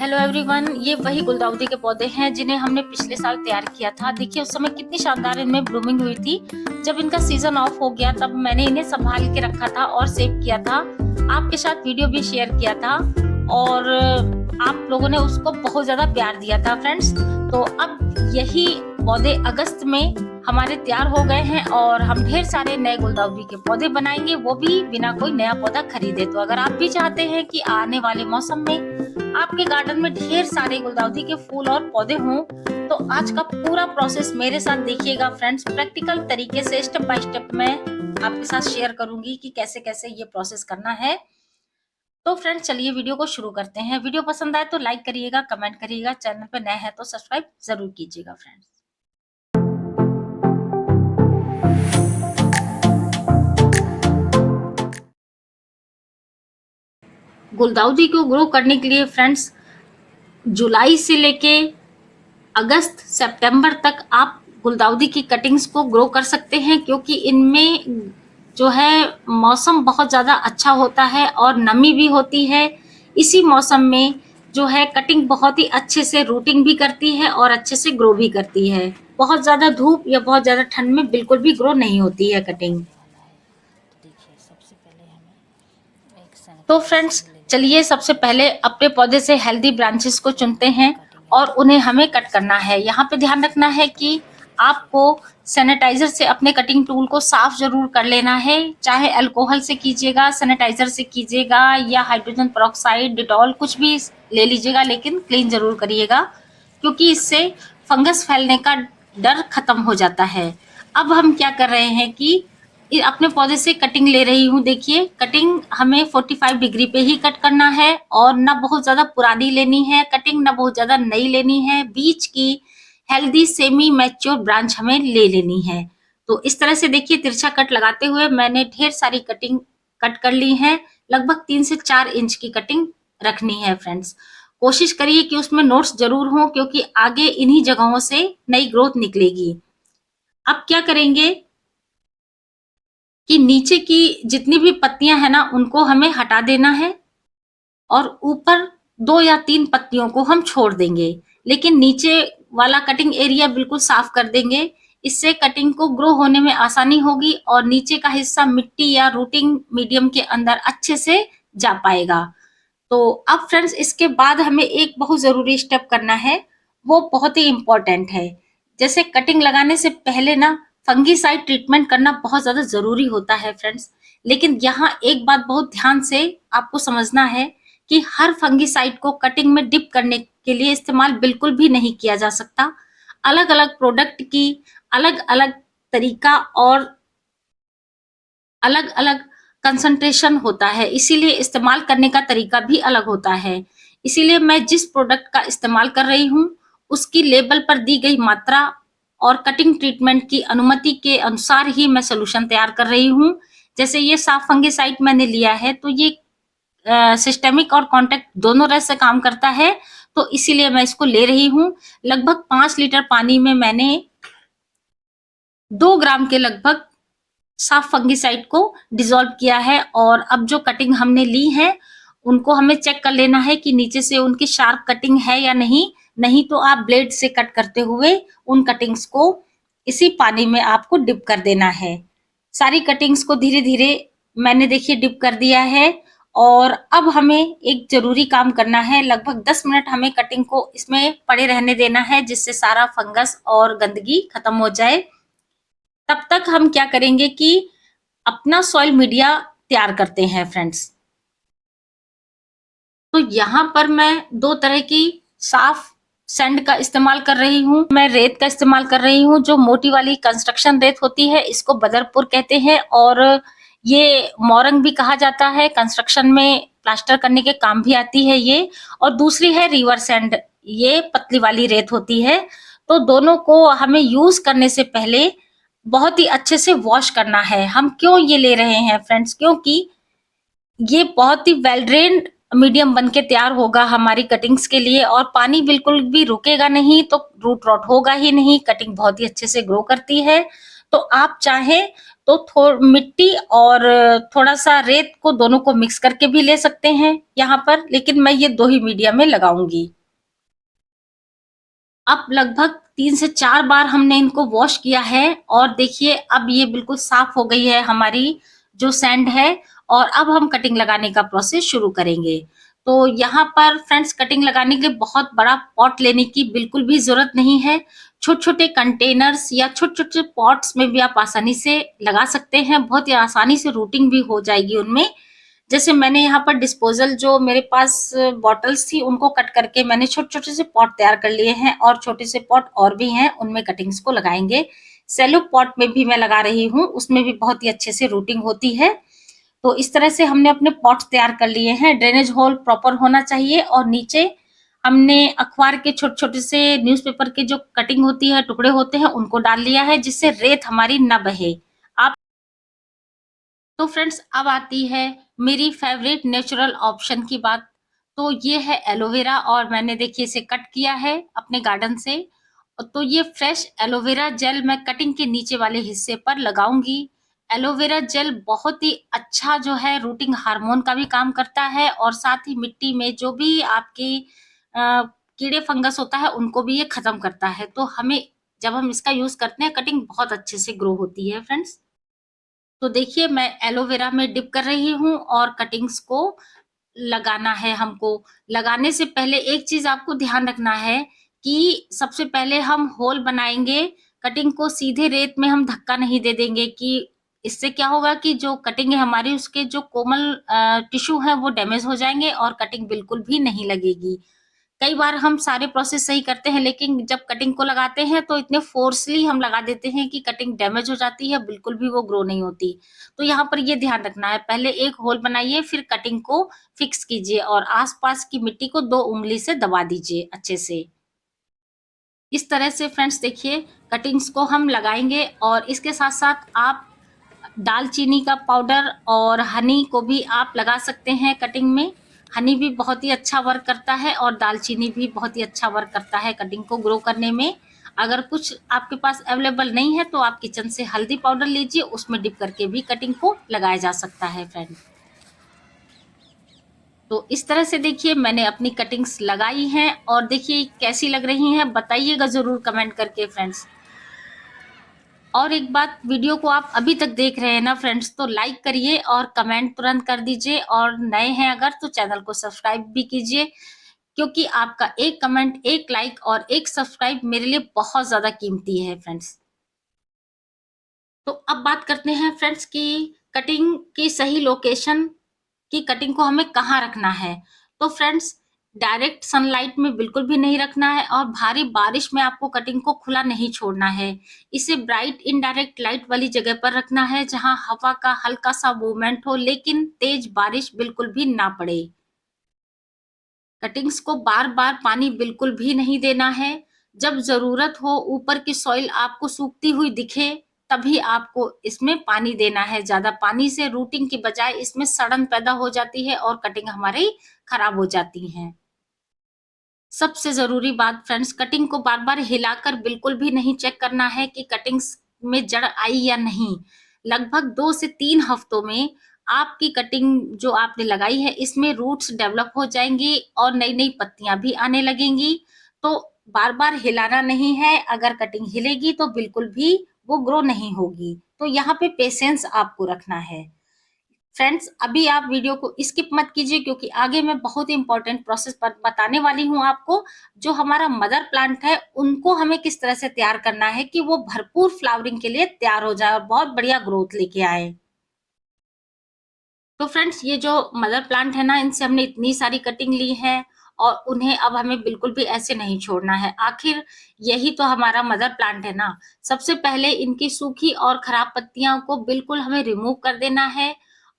Hello everyone, ये वही गुलदाउदी के पौधे हैं जिन्हें हमने पिछले साल तैयार किया था। देखिए उस समय कितनी शानदार इनमें ब्लूमिंग हुई थी। जब इनका सीजन ऑफ हो गया तब मैंने इन्हें संभाल के रखा था और सेव किया था, आपके साथ वीडियो भी शेयर किया था और आप लोगों ने उसको बहुत ज्यादा प्यार दिया था फ्रेंड्स। तो अब यही पौधे अगस्त में हमारे तैयार हो गए हैं और हम ढेर सारे नए गुलदाउदी के पौधे बनाएंगे, वो भी बिना कोई नया पौधा खरीदे। तो अगर आप भी चाहते हैं कि आने वाले मौसम में आपके गार्डन में ढेर सारे गुलदाउदी के फूल और पौधे हों, तो आज का पूरा प्रोसेस मेरे साथ देखिएगा फ्रेंड्स। प्रैक्टिकल तरीके से स्टेप बाय स्टेप मैं आपके साथ शेयर करूंगी कि कैसे कैसे ये प्रोसेस करना है। तो फ्रेंड्स चलिए वीडियो को शुरू करते हैं। वीडियो पसंद आए तो लाइक करिएगा, कमेंट करिएगा, चैनल पर नए हैं तो सब्सक्राइब जरूर कीजिएगा फ्रेंड्स। गुलदाउदी को ग्रो करने के लिए फ्रेंड्स जुलाई से लेके अगस्त सितंबर तक आप गुलदाउदी की कटिंग्स को ग्रो कर सकते हैं, क्योंकि इनमें जो है मौसम बहुत ज़्यादा अच्छा होता है और नमी भी होती है। इसी मौसम में जो है कटिंग बहुत ही अच्छे से रूटिंग भी करती है और अच्छे से ग्रो भी करती है। बहुत ज़्यादा धूप या बहुत ज़्यादा ठंड में बिल्कुल भी ग्रो नहीं होती है कटिंग। तो फ्रेंड्स चलिए सबसे पहले अपने पौधे से हेल्दी ब्रांचेस को चुनते हैं और उन्हें हमें कट करना है। यहाँ पे ध्यान रखना है कि आपको सैनिटाइजर से अपने कटिंग टूल को साफ जरूर कर लेना है। चाहे अल्कोहल से कीजिएगा, सैनिटाइजर से कीजिएगा या हाइड्रोजन पेरोक्साइड, डिटॉल कुछ भी ले लीजिएगा, लेकिन क्लीन जरूर करिएगा, क्योंकि इससे फंगस फैलने का डर खत्म हो जाता है। अब हम क्या कर रहे हैं कि अपने पौधे से कटिंग ले रही हूँ। देखिए कटिंग हमें 45 डिग्री पे ही कट करना है और ना बहुत ज्यादा पुरानी लेनी है कटिंग, ना बहुत ज्यादा नई लेनी है। बीच की हेल्दी सेमी मैच्योर ब्रांच हमें ले लेनी है। तो इस तरह से देखिए तिरछा कट लगाते हुए मैंने ढेर सारी कटिंग कट कर ली है। लगभग 3 से 4 इंच की कटिंग रखनी है फ्रेंड्स। कोशिश करिए कि उसमें नोट्स जरूर हों, क्योंकि आगे इन्हीं जगहों से नई ग्रोथ निकलेगी। अब क्या करेंगे कि नीचे की जितनी भी पत्तियां हैं ना उनको हमें हटा देना है और ऊपर 2 या 3 पत्तियों को हम छोड़ देंगे, लेकिन नीचे वाला कटिंग एरिया बिल्कुल साफ कर देंगे। इससे कटिंग को ग्रो होने में आसानी होगी और नीचे का हिस्सा मिट्टी या रूटिंग मीडियम के अंदर अच्छे से जा पाएगा। तो अब फ्रेंड्स इसके बाद हमें एक बहुत जरूरी स्टेप करना है, वो बहुत ही इंपॉर्टेंट है। जैसे कटिंग लगाने से पहले ना फंगीसाइड ट्रीटमेंट करना बहुत ज्यादा जरूरी होता है फ्रेंड्स। लेकिन यहाँ एक बात बहुत ध्यान से आपको समझना है कि हर फंगीसाइड को कटिंग में डिप करने के लिए इस्तेमाल बिल्कुल भी नहीं किया जा सकता। अलग अलग प्रोडक्ट की अलग अलग तरीका और अलग अलग कंसंट्रेशन होता है, इसीलिए इस्तेमाल करने का तरीका भी अलग होता है। इसीलिए मैं जिस प्रोडक्ट का इस्तेमाल कर रही हूँ उसकी लेबल पर दी गई मात्रा और कटिंग ट्रीटमेंट की अनुमति के अनुसार ही मैं सोल्यूशन तैयार कर रही हूँ। जैसे ये साफ फंगिसाइड मैंने लिया है तो ये सिस्टेमिक और कॉन्टैक्ट दोनों तरह से काम करता है, तो इसीलिए मैं इसको ले रही हूँ। लगभग 5 लीटर पानी में मैंने 2 ग्राम के लगभग साफ फंगिसाइड को डिसॉल्व किया है। और अब जो कटिंग हमने ली है उनको हमें चेक कर लेना है कि नीचे से उनकी शार्प कटिंग है या नहीं। नहीं तो आप ब्लेड से कट करते हुए उन कटिंग्स को इसी पानी में आपको डिप कर देना है। सारी कटिंग्स को धीरे धीरे मैंने देखिए डिप कर दिया है। और अब हमें एक जरूरी काम करना है, लगभग 10 मिनट हमें कटिंग को इसमें पड़े रहने देना है, जिससे सारा फंगस और गंदगी खत्म हो जाए। तब तक हम क्या करेंगे कि अपना सॉइल मीडिया तैयार करते हैं फ्रेंड्स। तो यहाँ पर मैं 2 तरह की साफ सैंड का इस्तेमाल कर रही हूँ। मैं रेत का इस्तेमाल कर रही हूँ, जो मोटी वाली कंस्ट्रक्शन रेत होती है, इसको बदरपुर कहते हैं और ये मोरंग भी कहा जाता है। कंस्ट्रक्शन में प्लास्टर करने के काम भी आती है ये। और दूसरी है रिवर सैंड, ये पतली वाली रेत होती है। तो दोनों को हमें यूज करने से पहले बहुत ही अच्छे से वॉश करना है। हम क्यों ये ले रहे हैं फ्रेंड्स, क्योंकि ये बहुत ही वेल ड्रेन्ड मीडियम बन के तैयार होगा हमारी कटिंग्स के लिए और पानी बिल्कुल भी रुकेगा नहीं, तो रूट रॉट होगा ही नहीं, कटिंग बहुत ही अच्छे से ग्रो करती है। तो आप चाहें तो मिट्टी और थोड़ा सा रेत को दोनों को मिक्स करके भी ले सकते हैं यहाँ पर, लेकिन मैं ये 2 ही मीडिया में लगाऊंगी। अब लगभग 3 से 4 बार हमने इनको वॉश किया है और देखिए अब ये बिल्कुल साफ हो गई है हमारी जो सैंड है, और अब हम कटिंग लगाने का प्रोसेस शुरू करेंगे। तो यहाँ पर फ्रेंड्स कटिंग लगाने के लिए बहुत बड़ा पॉट लेने की बिल्कुल भी ज़रूरत नहीं है। छोटे-छोटे कंटेनर्स या छोटे-छोटे पॉट्स में भी आप आसानी से लगा सकते हैं, बहुत ही आसानी से रूटिंग भी हो जाएगी उनमें। जैसे मैंने यहाँ पर डिस्पोजल जो मेरे पास बॉटल्स थी उनको कट करके मैंने छोटे-छोटे से पॉट तैयार कर लिए हैं, और छोटे से पॉट और भी हैं, उनमें कटिंग्स को लगाएँगे। सेलो पॉट में भी मैं लगा रही हूँ, उसमें भी बहुत ही अच्छे से रूटिंग होती है। तो इस तरह से हमने अपने पॉट्स तैयार कर लिए हैं। ड्रेनेज होल प्रॉपर होना चाहिए, और नीचे हमने अखबार के छोटे-छोटे से न्यूज़पेपर के जो कटिंग होती है, टुकड़े होते हैं, उनको डाल लिया है जिससे रेत हमारी ना बहे। आप तो फ्रेंड्स अब आती है मेरी फेवरेट नेचुरल ऑप्शन की बात। तो ये है एलोवेरा, और मैंने देखिए इसे कट किया है अपने गार्डन से। तो ये फ्रेश एलोवेरा जेल मैं कटिंग के नीचे वाले हिस्से पर लगाऊंगी। एलोवेरा जेल बहुत ही अच्छा जो है रूटिंग हार्मोन का भी काम करता है, और साथ ही मिट्टी में जो भी आपकी कीड़े फंगस होता है उनको भी ये खत्म करता है। तो हमें जब हम इसका यूज करते हैं कटिंग बहुत अच्छे से ग्रो होती है फ्रेंड्स। तो देखिए मैं एलोवेरा में डिप कर रही हूँ और कटिंग्स को लगाना है हमको। लगाने से पहले एक चीज़ आपको ध्यान रखना है कि सबसे पहले हम होल बनाएँगे, कटिंग को सीधे रेत में हम धक्का नहीं दे देंगे, कि इससे क्या होगा कि जो कटिंग है हमारी उसके जो कोमल टिश्यू हैं वो डैमेज हो जाएँगे और कटिंग बिल्कुल भी नहीं लगेगी। कई बार हम सारे प्रोसेस सही करते हैं, लेकिन जब कटिंग को लगाते हैं तो इतने फोर्सली हम लगा देते हैं कि कटिंग डैमेज हो जाती है, बिल्कुल भी वो ग्रो नहीं होती। तो यहाँ पर ये ध्यान रखना है, पहले एक होल बनाइए, फिर कटिंग को फिक्स कीजिए और आस-पास की मिट्टी को 2 उँगली से दबा दीजिए अच्छे से। इस तरह से फ्रेंड्स देखिए कटिंग्स को हम लगाएँगे, और इसके साथ-साथ आप दालचीनी का पाउडर और हनी को भी आप लगा सकते हैं कटिंग में। हनी भी बहुत ही अच्छा वर्क करता है, और दालचीनी भी बहुत ही अच्छा वर्क करता है कटिंग को ग्रो करने में। अगर कुछ आपके पास अवेलेबल नहीं है तो आप किचन से हल्दी पाउडर लीजिए, उसमें डिप करके भी कटिंग को लगाया जा सकता है फ्रेंड। तो इस तरह से देखिए मैंने अपनी कटिंग्स लगाई हैं, और देखिए कैसी लग रही हैं बताइएगा ज़रूर कमेंट करके फ्रेंड्स। और एक बात, वीडियो को आप अभी तक देख रहे हैं ना फ्रेंड्स, तो लाइक करिए और कमेंट तुरंत कर दीजिए, और नए हैं अगर तो चैनल को सब्सक्राइब भी कीजिए, क्योंकि आपका एक कमेंट, एक लाइक और एक सब्सक्राइब मेरे लिए बहुत ज़्यादा कीमती है फ्रेंड्स। तो अब बात करते हैं फ्रेंड्स कि कटिंग की सही लोकेशन, कि कटिंग को हमें कहाँ रखना है। तो फ्रेंड्स डायरेक्ट सनलाइट में बिल्कुल भी नहीं रखना है, और भारी बारिश में आपको कटिंग को खुला नहीं छोड़ना है। इसे ब्राइट इनडायरेक्ट लाइट वाली जगह पर रखना है जहाँ हवा का हल्का सा मूवमेंट हो, लेकिन तेज बारिश बिल्कुल भी ना पड़े। कटिंग्स को बार-बार पानी बिल्कुल भी नहीं देना है। जब ज़रूरत हो, ऊपर की सॉइल आपको सूखती हुई दिखे, तभी आपको इसमें पानी देना है। ज़्यादा पानी से रूटिंग की बजाय इसमें सड़न पैदा हो जाती है और कटिंग हमारी खराब हो जाती हैं। सबसे ज़रूरी बात फ्रेंड्स, कटिंग को बार-बार हिलाकर बिल्कुल भी नहीं चेक करना है कि कटिंग्स में जड़ आई या नहीं। लगभग 2 से 3 हफ्तों में आपकी कटिंग जो आपने लगाई है इसमें रूट्स डेवलप हो जाएँगी और नई-नई पत्तियाँ भी आने लगेंगी। तो बार-बार हिलाना नहीं है, अगर कटिंग हिलेगी तो बिल्कुल भी वो ग्रो नहीं होगी। तो यहाँ पे पेशेंस आपको रखना है। फ्रेंड्स अभी आप वीडियो को स्किप मत कीजिए, क्योंकि आगे मैं बहुत ही इंपॉर्टेंट प्रोसेस पर बताने वाली हूँ आपको। जो हमारा मदर प्लांट है उनको हमें किस तरह से तैयार करना है कि वो भरपूर फ्लावरिंग के लिए तैयार हो जाए और बहुत बढ़िया ग्रोथ लेके आए। तो फ्रेंड्स ये जो मदर प्लांट है ना, इनसे हमने इतनी सारी कटिंग ली है, और उन्हें अब हमें बिल्कुल भी ऐसे नहीं छोड़ना है। आखिर यही तो हमारा मदर प्लांट है ना। सबसे पहले इनकी सूखी और खराब पत्तियां को बिल्कुल हमें रिमूव कर देना है,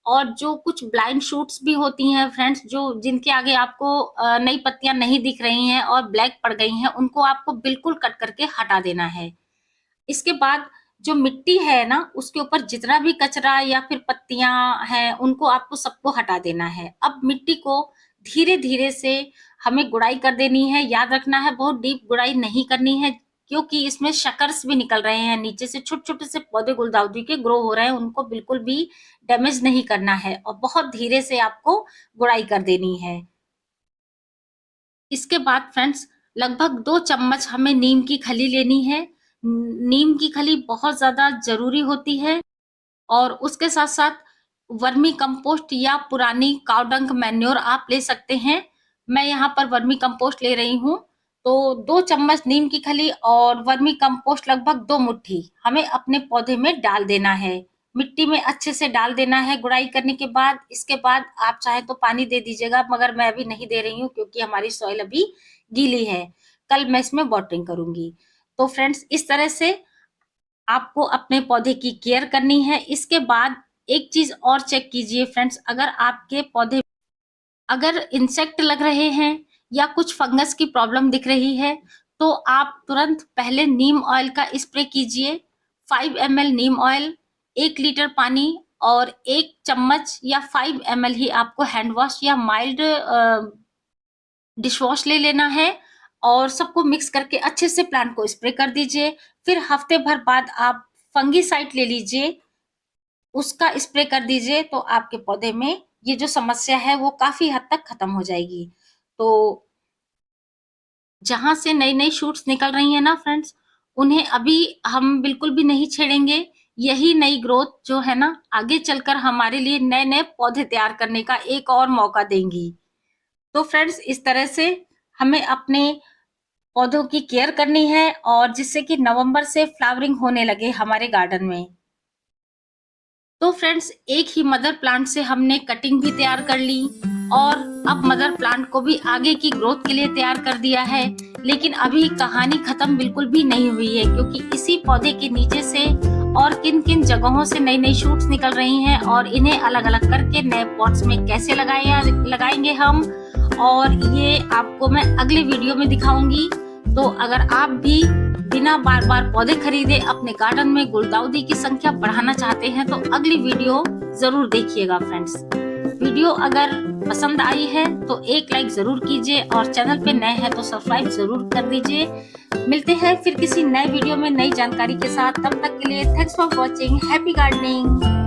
और जो कुछ ब्लाइंड शूट्स भी होती हैं फ्रेंड्स, जो जिनके आगे आपको नई पत्तियां नहीं दिख रही हैं और ब्लैक पड़ गई हैं, उनको आपको बिल्कुल कट करके हटा देना है। इसके बाद जो मिट्टी है ना, उसके ऊपर जितना भी कचरा या फिर पत्तियाँ हैं, उनको आपको सबको हटा देना है। अब मिट्टी को धीरे-धीरे से हमें गुड़ाई कर देनी है। याद रखना है बहुत डीप गुड़ाई नहीं करनी है। क्योंकि इसमें शकर्स भी निकल रहे हैं, नीचे से छोटे-छोटे से पौधे गुलदाउदी के ग्रो हो रहे हैं, उनको बिल्कुल भी डैमेज नहीं करना है और बहुत धीरे से आपको गुड़ाई कर देनी है। इसके बाद फ्रेंड्स लगभग 2 चम्मच हमें नीम की खली लेनी है। नीम की खली बहुत ज़्यादा ज़रूरी होती है और उसके साथ-साथ वर्मी कंपोस्ट या पुरानी काऊ डंग मैन्योर आप ले सकते हैं। मैं यहाँ पर वर्मी कंपोस्ट ले रही हूँ। तो 2 चम्मच नीम की खली और वर्मी कंपोस्ट लगभग 2 मुट्ठी हमें अपने पौधे में डाल देना है। मिट्टी में अच्छे से डाल देना है गुड़ाई करने के बाद। इसके बाद आप चाहे तो पानी दे दीजिएगा, मगर मैं अभी नहीं दे रही हूँ क्योंकि हमारी सॉइल अभी गीली है। कल मैं इसमें वाटरिंग करूँगी। तो फ्रेंड्स इस तरह से आपको अपने पौधे की केयर करनी है। इसके बाद एक चीज़ और चेक कीजिए फ्रेंड्स, अगर आपके पौधे अगर इंसेक्ट लग रहे हैं या कुछ फंगस की प्रॉब्लम दिख रही है, तो आप तुरंत पहले नीम ऑयल का स्प्रे कीजिए। 5 ml नीम ऑयल, 1 लीटर पानी और 1 चम्मच या 5 ml ही आपको हैंड वॉश या माइल्ड डिश वॉश ले लेना है और सबको मिक्स करके अच्छे से प्लांट को स्प्रे कर दीजिए। फिर हफ्ते भर बाद आप फंगीसाइड ले लीजिए, उसका स्प्रे कर दीजिए, तो आपके पौधे में ये जो समस्या है वो काफ़ी हद तक खत्म हो जाएगी। तो जहाँ से नई-नई शूट्स निकल रही हैं ना फ्रेंड्स, उन्हें अभी हम बिल्कुल भी नहीं छेड़ेंगे। यही नई ग्रोथ जो है ना, आगे चलकर हमारे लिए नए-नए पौधे तैयार करने का एक और मौका देंगी। तो फ्रेंड्स इस तरह से हमें अपने पौधों की केयर करनी है और जिससे कि नवंबर से फ्लावरिंग होने लगे हमारे गार्डन में। तो फ्रेंड्स एक ही मदर प्लांट से हमने कटिंग भी तैयार कर ली और अब मदर प्लांट को भी आगे की ग्रोथ के लिए तैयार कर दिया है। लेकिन अभी कहानी खत्म बिल्कुल भी नहीं हुई है, क्योंकि इसी पौधे के नीचे से और किन-किन जगहों से नई-नई शूट्स निकल रही हैं और इन्हें अलग-अलग करके नए पॉट्स में कैसे लगाएंगे हम, और ये आपको मैं अगली वीडियो में दिखाऊंगी। तो अगर आप भी बिना बार-बार पौधे खरीदे अपने गार्डन में गुलदाउदी की संख्या बढ़ाना चाहते हैं, तो अगली वीडियो जरूर देखिएगा फ्रेंड्स। वीडियो अगर पसंद आई है तो एक लाइक जरूर कीजिए और चैनल पे नए हैं तो सब्सक्राइब जरूर कर दीजिए। मिलते हैं फिर किसी नए वीडियो में नई जानकारी के साथ। तब तक के लिए thanks for watching. Happy gardening.